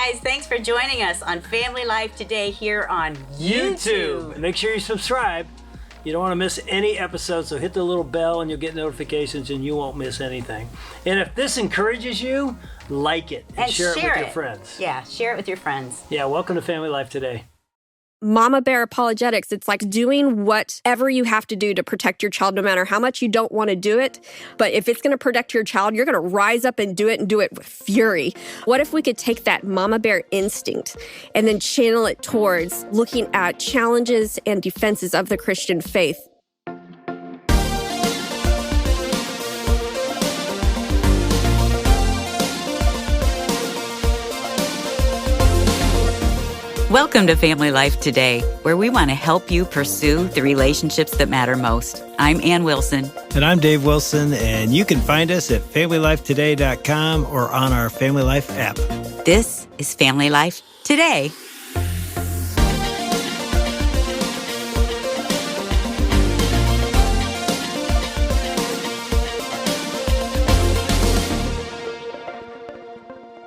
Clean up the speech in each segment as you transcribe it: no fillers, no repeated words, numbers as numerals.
guys, thanks for joining us on Family Life today here on YouTube. Make sure you subscribe. You don't want to miss any episodes, so hit the little bell and you'll get notifications and you won't miss anything. And if this encourages you, like it and share it with your friends. Yeah, share it with your friends. Yeah, welcome to Family Life today. Mama Bear Apologetics, it's like doing whatever you have to do to protect your child, no matter how much you don't want to do it. But if it's going to protect your child, you're going to rise up and do it with fury. What if we could take that Mama Bear instinct and then channel it towards looking at challenges and defenses of the Christian faith? Welcome to Family Life Today, where we want to help you pursue the relationships that matter most. I'm Ann Wilson. And I'm Dave Wilson, and you can find us at FamilyLifeToday.com or on our Family Life app. This is Family Life Today.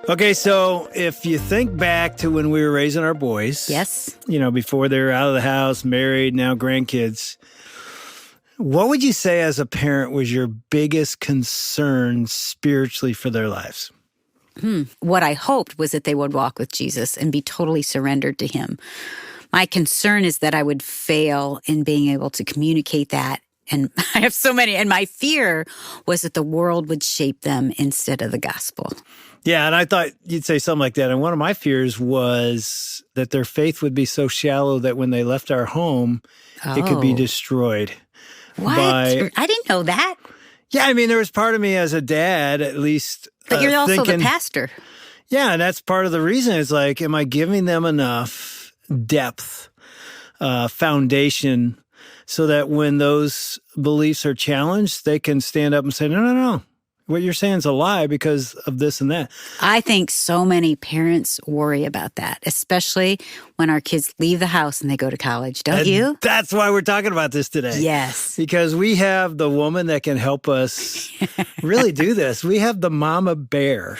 Okay, so if you think back to when we were raising our boys, Yes. Before they were out of the house, married, now grandkids, what would you say as a parent was your biggest concern spiritually for their lives? What I hoped was that they would walk with Jesus and be totally surrendered to him. My concern is that I would fail in being able to communicate that. And I have so many. And my fear was that the world would shape them instead of the gospel. Yeah, and I thought you'd say something like that. And one of my fears was that their faith would be so shallow that when they left our home, it could be destroyed. What? I didn't know that. Yeah, there was part of me as a dad, at least. But you're also thinking, the pastor. Yeah, and that's part of the reason. It's like, am I giving them enough depth, foundation, so that when those beliefs are challenged, they can stand up and say, no. What you're saying is a lie because of this and that. I think so many parents worry about that, especially when our kids leave the house and they go to college. Don't you? That's why we're talking about this today. Yes. Because we have the woman that can help us really do this. We have the Mama Bear.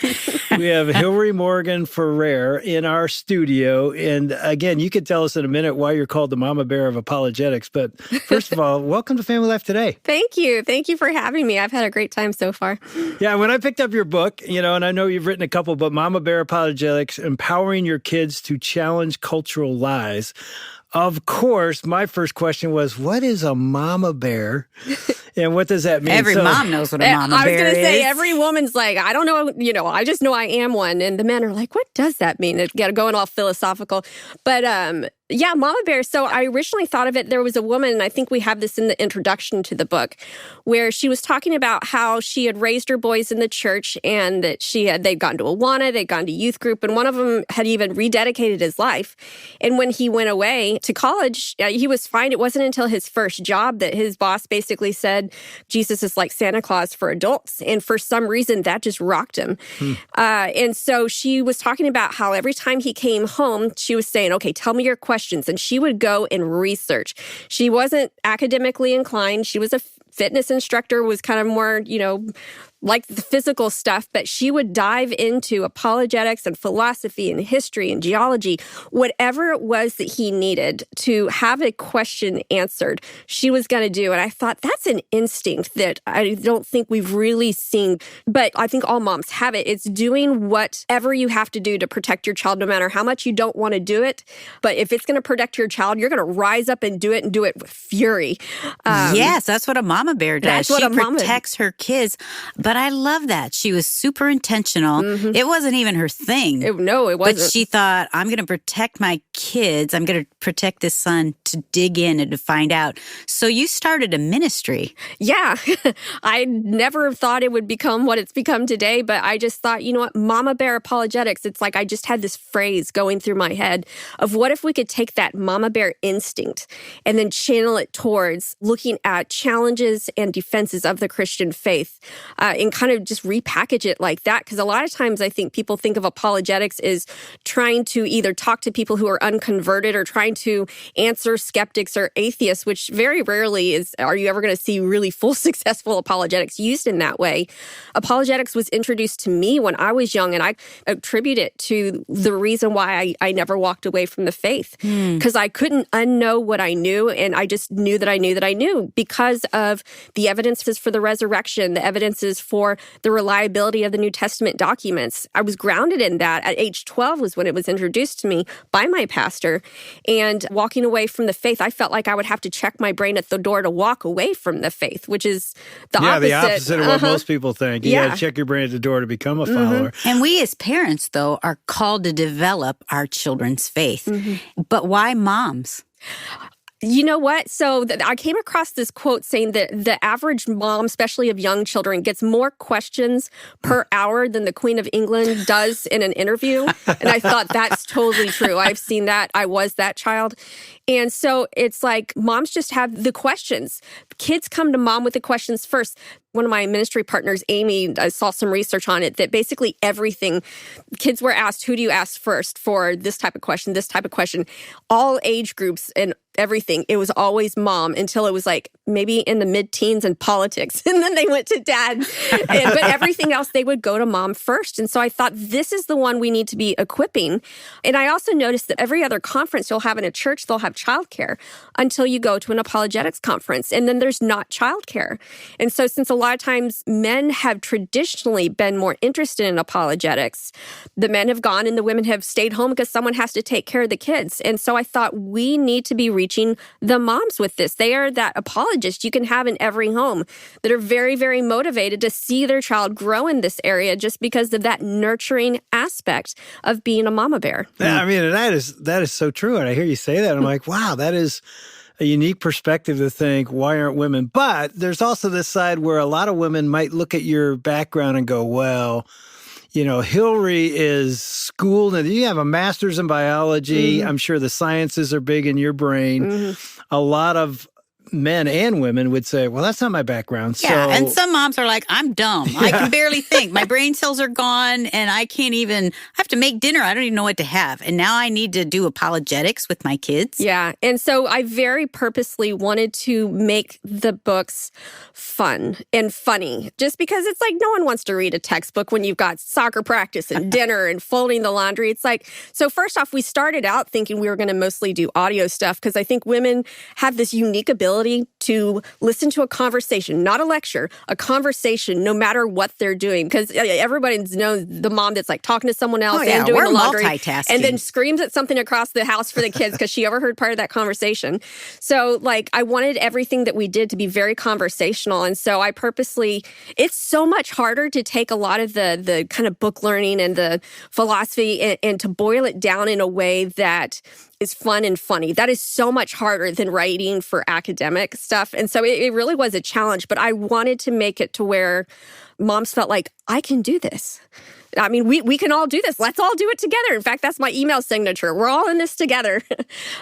We have Hillary Morgan Ferrer in our studio. And again, you could tell us in a minute why you're called the Mama Bear of Apologetics. But first of all, welcome to Family Life Today. Thank you. Thank you for having me. I've had a great time so far. Yeah, when I picked up your book, and I know you've written a couple, but Mama Bear Apologetics, Empowering Your Kids to Challenge Cultural Lies. Of course, my first question was, what is a mama bear? And what does that mean? Every mom knows what a mama bear is. I was going to say, every woman's like, I don't know, I just know I am one. And the men are like, what does that mean? It got going all philosophical. But yeah, mama bear. So I originally thought of it, there was a woman, and I think we have this in the introduction to the book, where she was talking about how she had raised her boys in the church and that they'd gone to Awana, they'd gone to youth group, and one of them had even rededicated his life. And when he went away to college, he was fine. It wasn't until his first job that his boss basically said, Jesus is like Santa Claus for adults. And for some reason, that just rocked him. And so she was talking about how every time he came home, she was saying, okay, tell me your questions. And she would go and research. She wasn't academically inclined. She was a fitness instructor, was kind of more, like the physical stuff, but she would dive into apologetics and philosophy and history and geology, whatever it was that he needed to have a question answered, she was going to do. And I thought that's an instinct that I don't think we've really seen, but I think all moms have it. It's doing whatever you have to do to protect your child, no matter how much you don't want to do it. But if it's going to protect your child, you're going to rise up and do it with fury. Yes, that's what a mama bear does. That's what she protects her kids. But I love that. She was super intentional. Mm-hmm. It wasn't even her thing. No, it wasn't. But she thought, I'm going to protect my kids. I'm going to protect this son to dig in and to find out. So you started a ministry. Yeah. I never thought it would become what it's become today, but I just thought, you know what, Mama Bear Apologetics, it's like I just had this phrase going through my head of what if we could take that Mama Bear instinct and then channel it towards looking at challenges and defenses of the Christian faith. and kind of just repackage it like that. Because a lot of times I think people think of apologetics as trying to either talk to people who are unconverted or trying to answer skeptics or atheists, which very rarely are you ever going to see really full successful apologetics used in that way. Apologetics was introduced to me when I was young, and I attribute it to the reason why I never walked away from the faith, because I couldn't unknow what I knew, and I just knew that I knew that I knew because of the evidences for the resurrection, the evidences for the reliability of the New Testament documents. I was grounded in that. At age 12 was when it was introduced to me by my pastor, and walking away from the faith, I felt like I would have to check my brain at the door to walk away from the faith, which is the opposite. Yeah, the opposite of what most people think. You got to check your brain at the door to become a follower. And we as parents, though, are called to develop our children's faith. But why moms? You know what? So I came across this quote saying that the average mom, especially of young children, gets more questions per hour than the Queen of England does in an interview. And I thought that's totally true. I've seen that. I was that child. And so it's like moms just have the questions. Kids come to mom with the questions first. One of my ministry partners, Amy, I saw some research on it that basically everything, kids were asked, who do you ask first for this type of question, all age groups and everything. It was always mom until it was like maybe in the mid-teens and politics. And then they went to dad. But everything else, they would go to mom first. And so I thought this is the one we need to be equipping. And I also noticed that every other conference you'll have in a church, they'll have childcare until you go to an apologetics conference. And then there's not childcare. And so since a lot of times men have traditionally been more interested in apologetics, the men have gone and the women have stayed home because someone has to take care of the kids. And so I thought we need to be reaching the moms with this. They are that apologist you can have in every home that are very, very motivated to see their child grow in this area just because of that nurturing aspect of being a mama bear. Yeah, I mean, that is so true. And I hear you say that. I'm like, wow, that is a unique perspective to think, why aren't women? But there's also this side where a lot of women might look at your background and go, well, you know, Hillary is schooled and you have a master's in biology. I'm sure the sciences are big in your brain. A lot of men and women would say, well, that's not my background. Yeah, so, and some moms are like, I'm dumb. I can barely think. My brain cells are gone and I have to make dinner. I don't even know what to have. And now I need to do apologetics with my kids. Yeah, and so I very purposely wanted to make the books fun and funny, just because it's like no one wants to read a textbook when you've got soccer practice and dinner and folding the laundry. It's like, so first off, we started out thinking we were going to mostly do audio stuff because I think women have this unique ability to listen to a conversation, not a lecture, a conversation, no matter what they're doing. Because everybody knows the mom that's like talking to someone else and doing the laundry and then screams at something across the house for the kids because she overheard part of that conversation. So like I wanted everything that we did to be very conversational. And so I purposely, it's so much harder to take a lot of the kind of book learning and the philosophy and to boil it down in a way that is fun and funny. That is so much harder than writing for academic stuff. And so it really was a challenge, but I wanted to make it to where moms felt like, I can do this. I mean, we can all do this. Let's all do it together. In fact, that's my email signature. We're all in this together.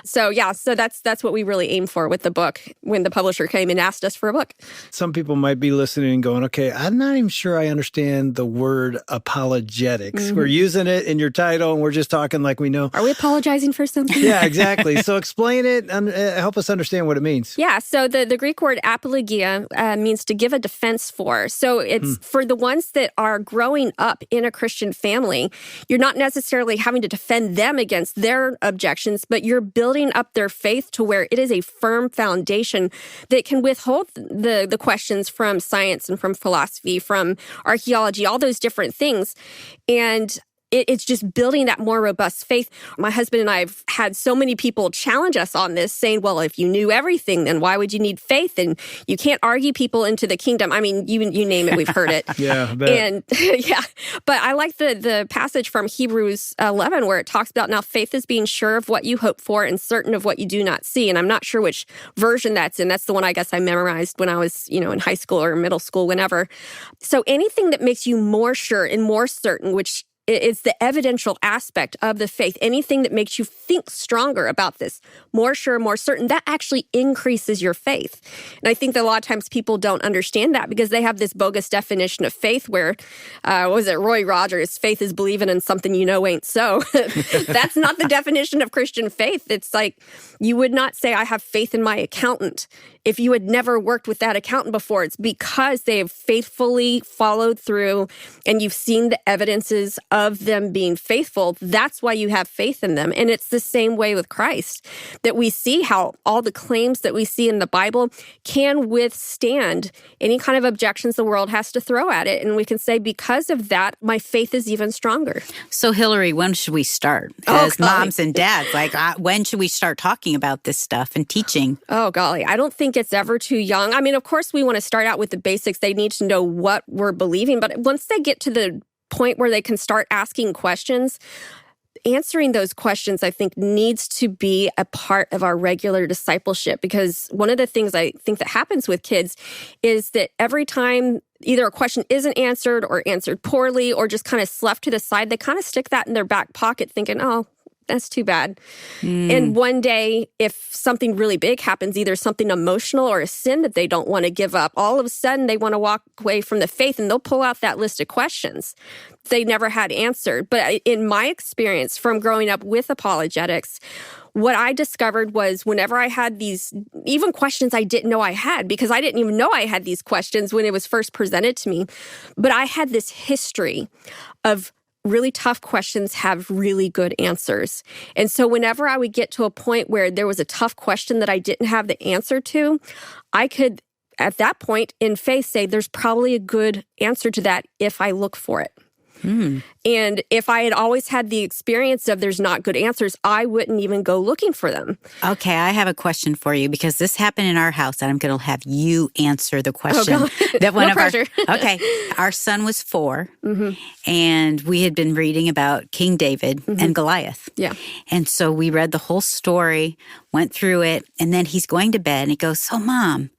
So that's what we really aimed for with the book when the publisher came and asked us for a book. Some people might be listening and going, okay, I'm not even sure I understand the word apologetics. We're using it in your title and we're just talking like we know. Are we apologizing for something? Yeah, exactly. So explain it and help us understand what it means. Yeah, so the Greek word apologia means to give a defense for. So it's for the ones that are growing up in a Christian family, you're not necessarily having to defend them against their objections, but you're building up their faith to where it is a firm foundation that can withhold the questions from science and from philosophy, from archaeology, all those different things. And it's just building that more robust faith. My husband and I have had so many people challenge us on this, saying, well, if you knew everything, then why would you need faith? And you can't argue people into the kingdom. I mean, you name it, we've heard it. Yeah, I bet. And yeah, but I like the passage from Hebrews 11 where it talks about now faith is being sure of what you hope for and certain of what you do not see. And I'm not sure which version that's in. That's the one I guess I memorized when I was, in high school or middle school, whenever. So anything that makes you more sure and more certain, which It's the evidential aspect of the faith. Anything that makes you think stronger about this, more sure, more certain, that actually increases your faith. And I think that a lot of times people don't understand that because they have this bogus definition of faith where, Roy Rogers, faith is believing in something you know ain't so. That's not the definition of Christian faith. It's like you would not say, I have faith in my accountant if you had never worked with that accountant before. It's because they have faithfully followed through and you've seen the evidences of them being faithful. That's why you have faith in them. And it's the same way with Christ, that we see how all the claims that we see in the Bible can withstand any kind of objections the world has to throw at it. And we can say, because of that, my faith is even stronger. So, Hillary, when should we start? As moms and dads, when should we start talking about this stuff and teaching? Oh, golly. I don't think it's ever too young. I mean, of course, we want to start out with the basics. They need to know what we're believing. But once they get to the point where they can start asking questions, answering those questions, I think, needs to be a part of our regular discipleship. Because one of the things I think that happens with kids is that every time either a question isn't answered or answered poorly or just kind of left to the side, they kind of stick that in their back pocket thinking, oh, that's too bad. And one day, if something really big happens, either something emotional or a sin that they don't want to give up, all of a sudden they want to walk away from the faith and they'll pull out that list of questions they never had answered. But in my experience from growing up with apologetics, what I discovered was whenever I had these, even questions I didn't know I had, because I didn't even know I had these questions when it was first presented to me, but I had this history of really tough questions have really good answers. And so whenever I would get to a point where there was a tough question that I didn't have the answer to, I could, at that point in faith, say there's probably a good answer to that if I look for it. And if I had always had the experience of there's not good answers, I wouldn't even go looking for them. Okay, I have a question for you because this happened in our house, and I'm going to have you answer the question. That one no of pressure. Our son was 4, and we had been reading about King David and Goliath. Yeah. And so we read the whole story, went through it, and then he's going to bed, and he goes, so Mom,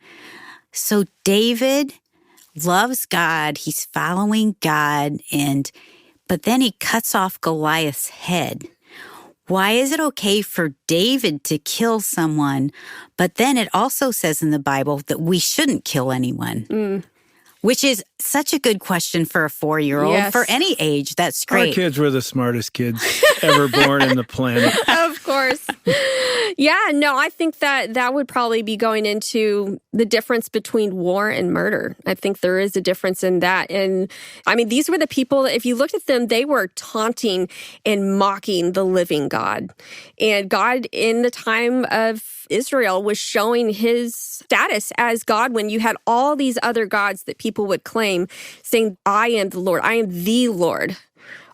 so David loves God, he's following God, but then he cuts off Goliath's head. Why is it okay for David to kill someone, but then it also says in the Bible that we shouldn't kill anyone? Which is such a good question for a 4-year-old, for any age. That's great. Our kids were the smartest kids ever born in the planet. Of course. Yeah, no, I think that would probably be going into the difference between war and murder. I think there is a difference in that. And I mean, these were the people, if you looked at them, they were taunting and mocking the living God. And God, in the time of Israel, was showing his status as God when you had all these other gods that people would claim, saying, I am the Lord, I am the Lord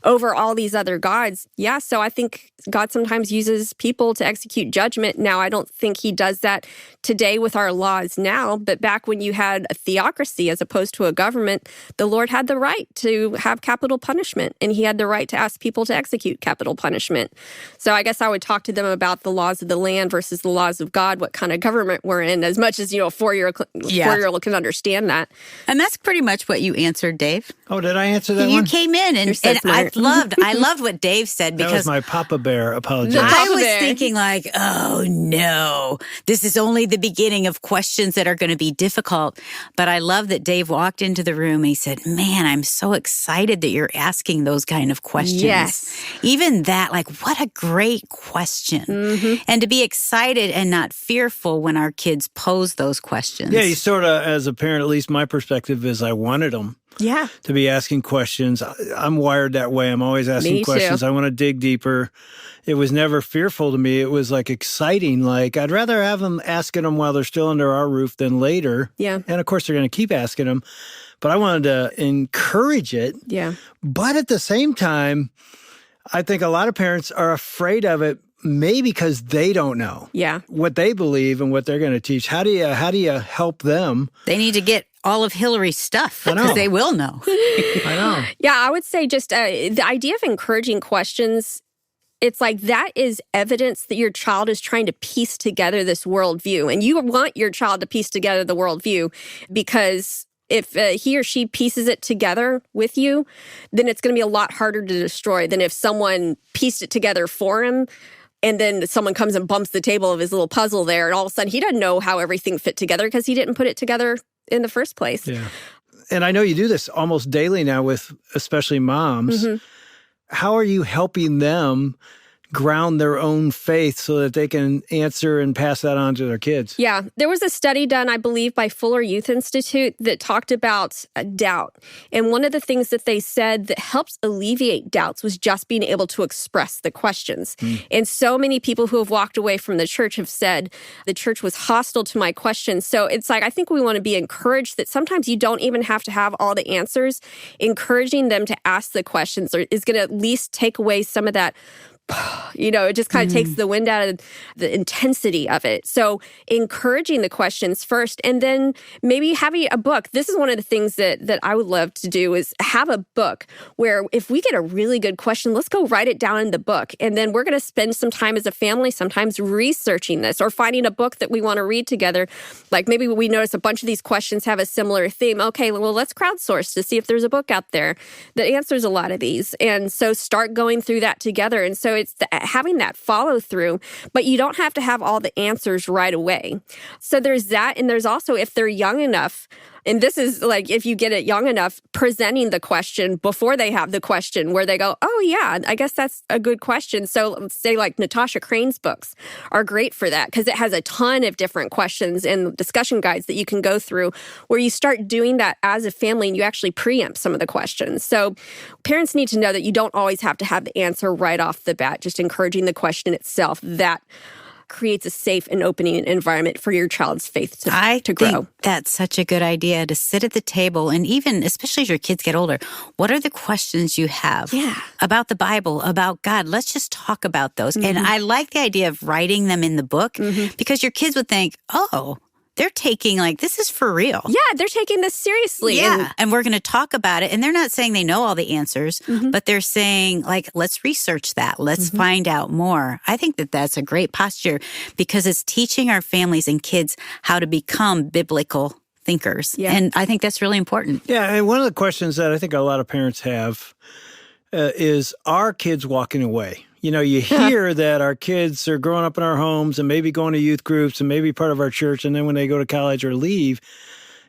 over all these other gods. Yeah, so I think God sometimes uses people to execute judgment. Now, I don't think he does that today with our laws now, but back when you had a theocracy as opposed to a government, the Lord had the right to have capital punishment, and he had the right to ask people to execute capital punishment. So I guess I would talk to them about the laws of the land versus the laws of God, what kind of government we're in, as much as, a 4-year-old can understand that. And that's pretty much what you answered, Dave. Oh, did I answer that you one? Came in, and I loved what Dave said, because that was my Papa Bear apologetic. I was thinking oh no, this is only the beginning of questions that are going to be difficult. But I love that Dave walked into the room and he said, man, I'm so excited that you're asking those kind of questions. Yes. Even that, what a great question. And to be excited and not fearful when our kids pose those questions. Yeah, you sort of, as a parent, at least my perspective is I wanted them. Yeah. To be asking questions. I'm wired that way. I'm always asking questions. I want to dig deeper. It was never fearful to me. It was exciting. I'd rather have them asking them while they're still under our roof than later. Yeah. And of course, they're going to keep asking them. But I wanted to encourage it. Yeah. But at the same time, I think a lot of parents are afraid of it, maybe because they don't know what they believe and what they're going to teach. How do you help them? They need to get all of Hillary's stuff because they will know. I know. Yeah, I would say just the idea of encouraging questions, it's that is evidence that your child is trying to piece together this worldview. And you want your child to piece together the worldview because If he or she pieces it together with you, then it's going to be a lot harder to destroy than if someone pieced it together for him and then someone comes and bumps the table of his little puzzle there, and all of a sudden he doesn't know how everything fit together because he didn't put it together in the first place. Yeah. And I know you do this almost daily now with especially moms. Mm-hmm. How are you helping them ground their own faith so that they can answer and pass that on to their kids? Yeah. There was a study done, I believe, by Fuller Youth Institute that talked about doubt. And one of the things that they said that helps alleviate doubts was just being able to express the questions. And so many people who have walked away from the church have said the church was hostile to my questions. So it's like, I think we want to be encouraged that sometimes you don't even have to have all the answers. Encouraging them to ask the questions is going to at least take away some of that. It just kind of takes the wind out of the intensity of it. So encouraging the questions first, and then maybe having a book. This is one of the things that I would love to do is have a book where if we get a really good question, let's go write it down in the book. And then we're going to spend some time as a family, sometimes researching this or finding a book that we want to read together. Like maybe we notice a bunch of these questions have a similar theme. Okay, well, let's crowdsource to see if there's a book out there that answers a lot of these. And so start going through that together. And so it's having that follow through, but you don't have to have all the answers right away. So there's that. And there's also, if they're young enough, and this is like, if you get it young enough, presenting the question before they have the question where they go, oh yeah, I guess that's a good question. So let's say like Natasha Crane's books are great for that because it has a ton of different questions and discussion guides that you can go through where you start doing that as a family and you actually preempt some of the questions. So parents need to know that you don't always have to have the answer right off the bat, just encouraging the question itself. That creates a safe and opening environment for your child's faith to grow. I think that's such a good idea to sit at the table, and even, especially as your kids get older, what are the questions you have about the Bible, about God? Let's just talk about those. And I like the idea of writing them in the book because your kids would think, oh, they're taking this is for real. Yeah, they're taking this seriously. Yeah, and we're going to talk about it. And they're not saying they know all the answers, but they're saying, let's research that. Let's find out more. I think that that's a great posture because it's teaching our families and kids how to become biblical thinkers. Yeah. And I think that's really important. Yeah, and one of the questions that I think a lot of parents have is, are kids walking away? You hear that our kids are growing up in our homes and maybe going to youth groups and maybe part of our church. And then when they go to college or leave,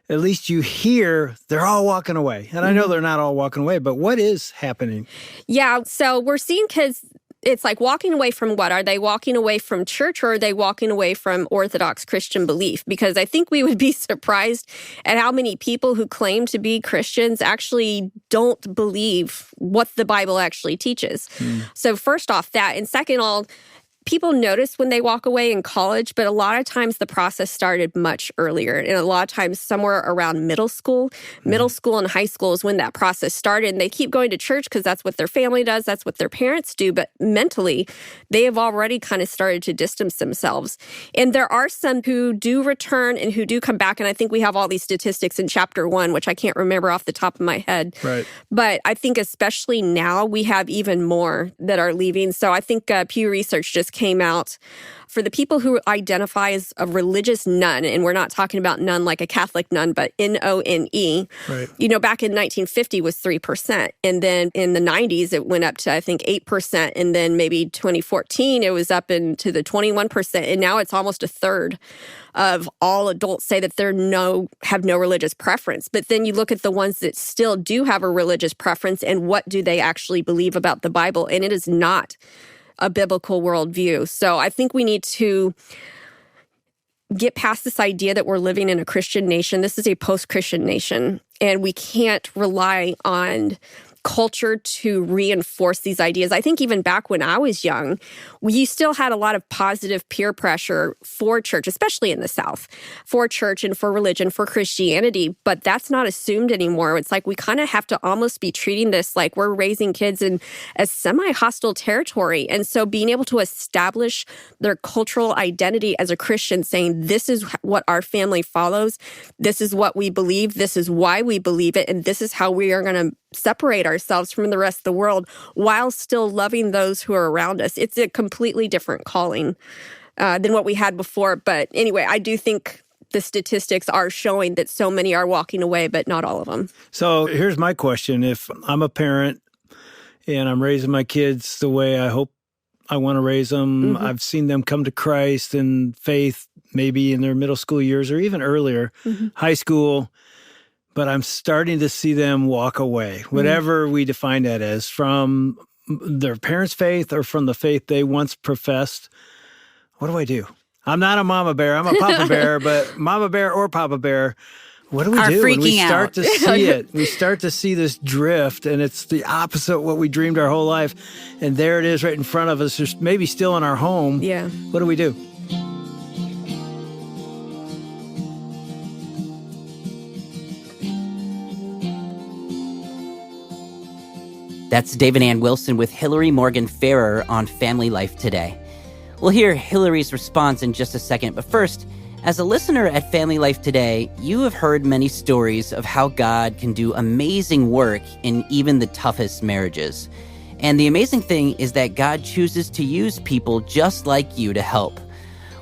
at least you hear they're all walking away. And I know they're not all walking away, but what is happening? Yeah, so we're seeing kids. It's like walking away from what? Are they walking away from church or are they walking away from Orthodox Christian belief? Because I think we would be surprised at how many people who claim to be Christians actually don't believe what the Bible actually teaches. So first off that, and second all, people notice when they walk away in college, but a lot of times the process started much earlier. And a lot of times somewhere around middle school. Middle school and high school is when that process started. And they keep going to church because that's what their family does. That's what their parents do. But mentally, they have already kind of started to distance themselves. And there are some who do return and who do come back. And I think we have all these statistics in chapter 1, which I can't remember off the top of my head. Right. But I think especially now we have even more that are leaving. So I think Pew Research just came out for the people who identify as a religious nun, and we're not talking about nun like a Catholic nun, but N-O-N-E. Right. Back in 1950 was 3%. And then in the 90s, it went up to, I think, 8%. And then maybe 2014, it was up into the 21%. And now it's almost a third of all adults say that they have no religious preference. But then you look at the ones that still do have a religious preference and what do they actually believe about the Bible? And it is not a biblical worldview. So I think we need to get past this idea that we're living in a Christian nation. This is a post-Christian nation, and we can't rely on culture to reinforce these ideas. I think even back when I was young, we still had a lot of positive peer pressure for church, especially in the South, for church and for religion, for Christianity, but that's not assumed anymore. It's like we kind of have to almost be treating this like we're raising kids in a semi-hostile territory. And so being able to establish their cultural identity as a Christian, saying this is what our family follows, this is what we believe, this is why we believe it, and this is how we are going to separate ourselves from the rest of the world while still loving those who are around us. It's a completely different calling than what we had before. But anyway, I do think the statistics are showing that so many are walking away, but not all of them. So here's my question. If I'm a parent and I'm raising my kids the way I hope I want to raise them, I've seen them come to Christ and faith maybe in their middle school years or even earlier, high school, but I'm starting to see them walk away, whatever we define that as, from their parents' faith or from the faith they once professed. What do I do? I'm not a mama bear. I'm a papa bear, but mama bear or papa bear, what do we do when we start to see it? We start to see this drift, and it's the opposite of what we dreamed our whole life. And there it is right in front of us, just maybe still in our home. Yeah. What do we do? That's David Ann Wilson with Hillary Morgan Ferrer on Family Life Today. We'll hear Hillary's response in just a second, but first, as a listener at Family Life Today, you have heard many stories of how God can do amazing work in even the toughest marriages. And the amazing thing is that God chooses to use people just like you to help.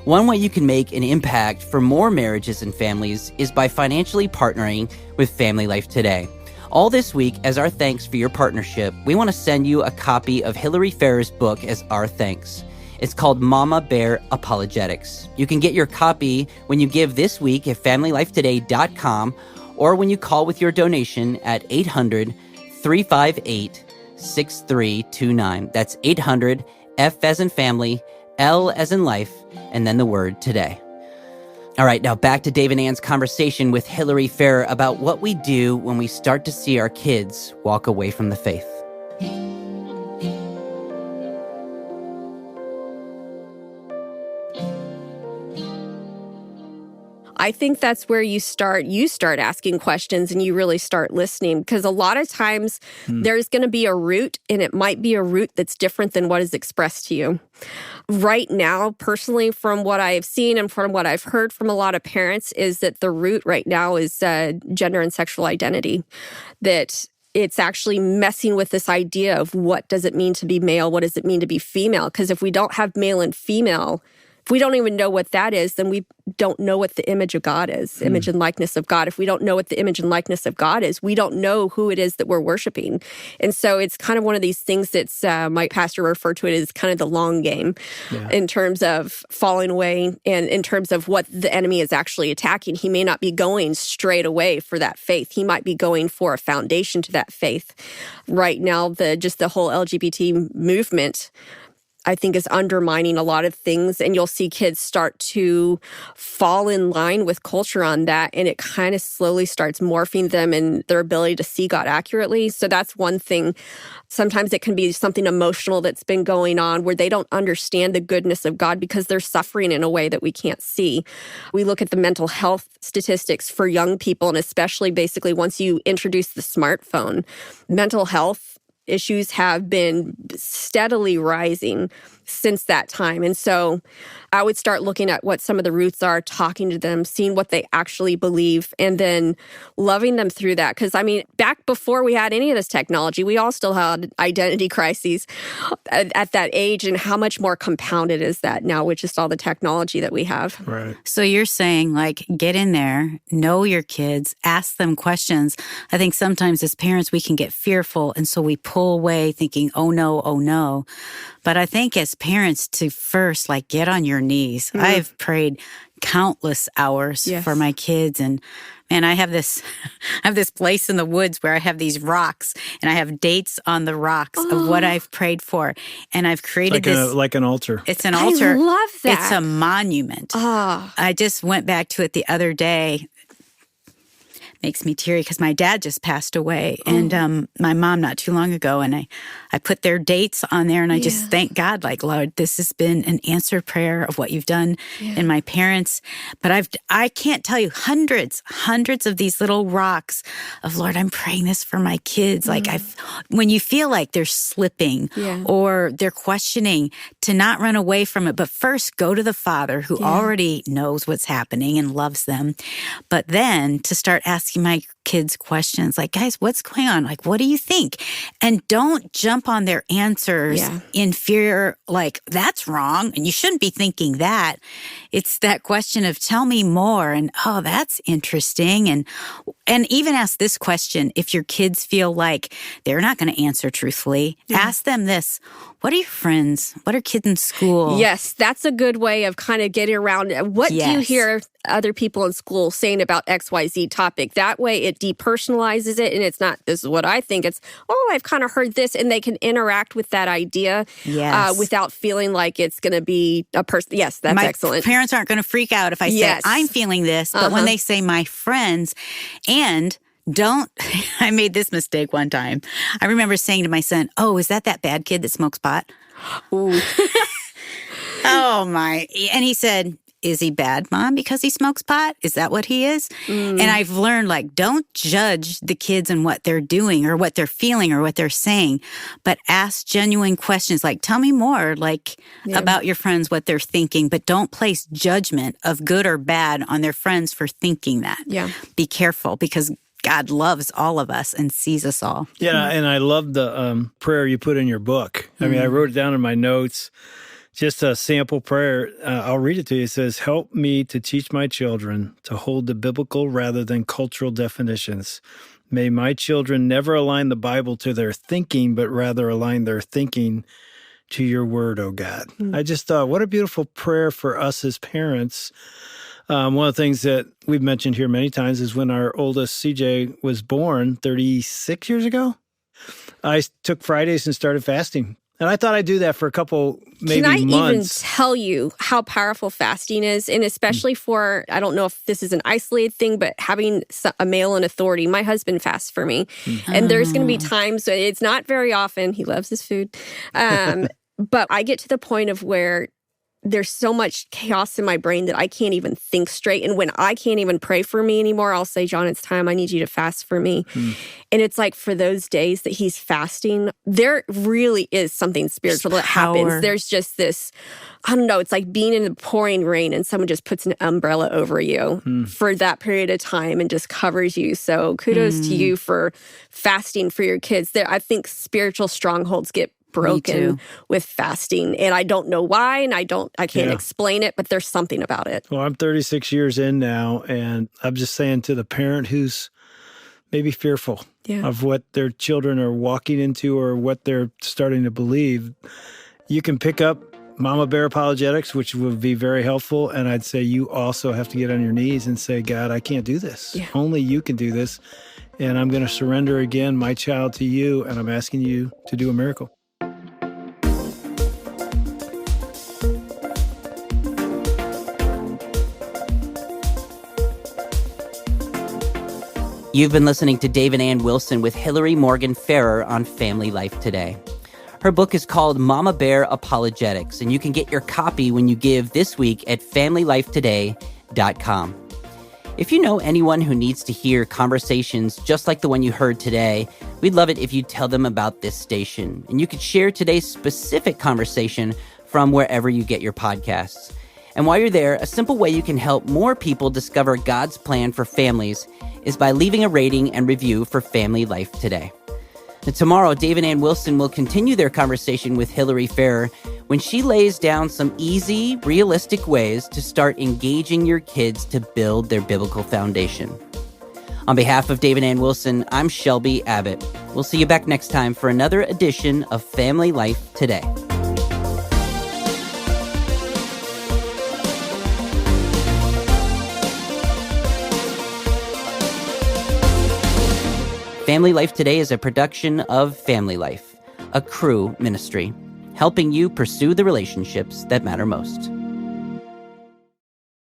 One way you can make an impact for more marriages and families is by financially partnering with Family Life Today. All this week, as our thanks for your partnership, we want to send you a copy of Hillary Ferrer's book as our thanks. It's called Mama Bear Apologetics. You can get your copy when you give this week at FamilyLifeToday.com or when you call with your donation at 800-358-6329. That's 800, F as in family, L as in life, and then the word today. All right, now back to Dave and Ann's conversation with Hillary Ferrer about what we do when we start to see our kids walk away from the faith. I think that's where you start asking questions and you really start listening, because a lot of times there's going to be a root, and it might be a root that's different than what is expressed to you. Right now, personally, from what I've seen and from what I've heard from a lot of parents, is that the root right now is gender and sexual identity. That it's actually messing with this idea of what does it mean to be male? What does it mean to be female? Because if we don't have male and female, if we don't even know what that is, then we don't know what the image of God is, image and likeness of God. If we don't know what the image and likeness of God is, we don't know who it is that we're worshiping. And so it's kind of one of these things that's, my pastor referred to it as kind of the long game in terms of falling away and in terms of what the enemy is actually attacking. He may not be going straight away for that faith. He might be going for a foundation to that faith. Right now, the whole LGBT movement, I think, is undermining a lot of things, and you'll see kids start to fall in line with culture on that, and it kind of slowly starts morphing them in their ability to see God accurately. So that's one thing. Sometimes it can be something emotional that's been going on where they don't understand the goodness of God because they're suffering in a way that we can't see. We look at the mental health statistics for young people, and especially basically once you introduce the smartphone, mental health issues have been steadily rising since that time. And so I would start looking at what some of the roots are, talking to them, seeing what they actually believe, and then loving them through that. Because, I mean, back before we had any of this technology, we all still had identity crises at that age. And how much more compounded is that now with just all the technology that we have? Right. So you're saying, like, get in there, know your kids, ask them questions. I think sometimes as parents, we can get fearful. And so we pull away thinking, oh no, oh no. But I think as parents to first, like, get on your knees. I've prayed countless hours for my kids. And man, I have this place in the woods where I have these rocks, and I have dates on the rocks of what I've prayed for. And I've created like an altar. It's an altar. I love that. It's a monument. I just went back to it the other day. Makes me teary because my dad just passed away, and my mom not too long ago, and I put their dates on there, and I just thank God, like, Lord, this has been an answered prayer of what you've done in my parents. But I can't tell you hundreds of these little rocks of, Lord, I'm praying this for my kids. Like, when you feel like they're slipping or they're questioning, to not run away from it, but first go to the Father who already knows what's happening and loves them. But then to start asking asking my kids questions like, guys, what's going on? Like, what do you think? And don't jump on their answers in fear, like, that's wrong. And you shouldn't be thinking that. It's that question of tell me more. And, oh, that's interesting. And even ask this question. If your kids feel like they're not going to answer truthfully, ask them this. What are your friends? What are kids in school? Yes, that's a good way of kind of getting around. What do you hear other people in school saying about XYZ topic? That way it depersonalizes it, and it's not, this is what I think. It's, oh, I've kind of heard this, and they can interact with that idea without feeling like it's going to be a person. Yes, that's excellent. My parents aren't going to freak out if I say, I'm feeling this. But when they say my friends, and don't, I made this mistake one time. I remember saying to my son, oh, is that bad kid that smokes pot? Ooh. Oh, my. And he said, is he bad, Mom, because he smokes pot? Is that what he is? And I've learned, like, don't judge the kids and what they're doing or what they're feeling or what they're saying, but ask genuine questions like, tell me more, like, about your friends, what they're thinking, but don't place judgment of good or bad on their friends for thinking that. Yeah. Be careful, because God loves all of us and sees us all. Yeah, and I love the prayer you put in your book. I mean, I wrote it down in my notes. Just a sample prayer. I'll read it to you. It says, help me to teach my children to hold the biblical rather than cultural definitions. May my children never align the Bible to their thinking, but rather align their thinking to your word, oh God. I just thought, what a beautiful prayer for us as parents. One of the things that we've mentioned here many times is when our oldest CJ was born 36 years ago, I took Fridays and started fasting. And I thought I'd do that for a couple, maybe months. Can I even tell you how powerful fasting is? And especially for, I don't know if this is an isolated thing, but having a male in authority. My husband fasts for me. And there's going to be times, it's not very often, he loves his food. But I get to the point of where there's so much chaos in my brain that I can't even think straight. And when I can't even pray for me anymore, I'll say, John, it's time. I need you to fast for me. And it's like for those days that he's fasting, there really is something spiritual that happens. There's just this, I don't know, it's like being in the pouring rain and someone just puts an umbrella over you for that period of time and just covers you. So kudos to you for fasting for your kids. I think spiritual strongholds get broken with fasting, and I don't know why, and I can't explain it, but there's something about it. Well, I'm 36 years in now, and I'm just saying to the parent who's maybe fearful of what their children are walking into or what they're starting to believe, you can pick up Mama Bear Apologetics, which would be very helpful, and I'd say you also have to get on your knees and say, God, I can't do this. Only you can do this, and I'm going to surrender again my child to you, and I'm asking you to do a miracle. You've been listening to Dave and Ann Wilson with Hillary Morgan Ferrer on Family Life Today. Her book is called Mama Bear Apologetics, and you can get your copy when you give this week at FamilyLifeToday.com. If you know anyone who needs to hear conversations just like the one you heard today, we'd love it if you tell them about this station, and you could share today's specific conversation from wherever you get your podcasts. And while you're there, a simple way you can help more people discover God's plan for families is by leaving a rating and review for Family Life Today. And tomorrow, Dave and Ann Wilson will continue their conversation with Hillary Ferrer when she lays down some easy, realistic ways to start engaging your kids to build their biblical foundation. On behalf of Dave and Ann Wilson, I'm Shelby Abbott. We'll see you back next time for another edition of Family Life Today. Family Life Today is a production of Family Life, a Cru ministry, helping you pursue the relationships that matter most.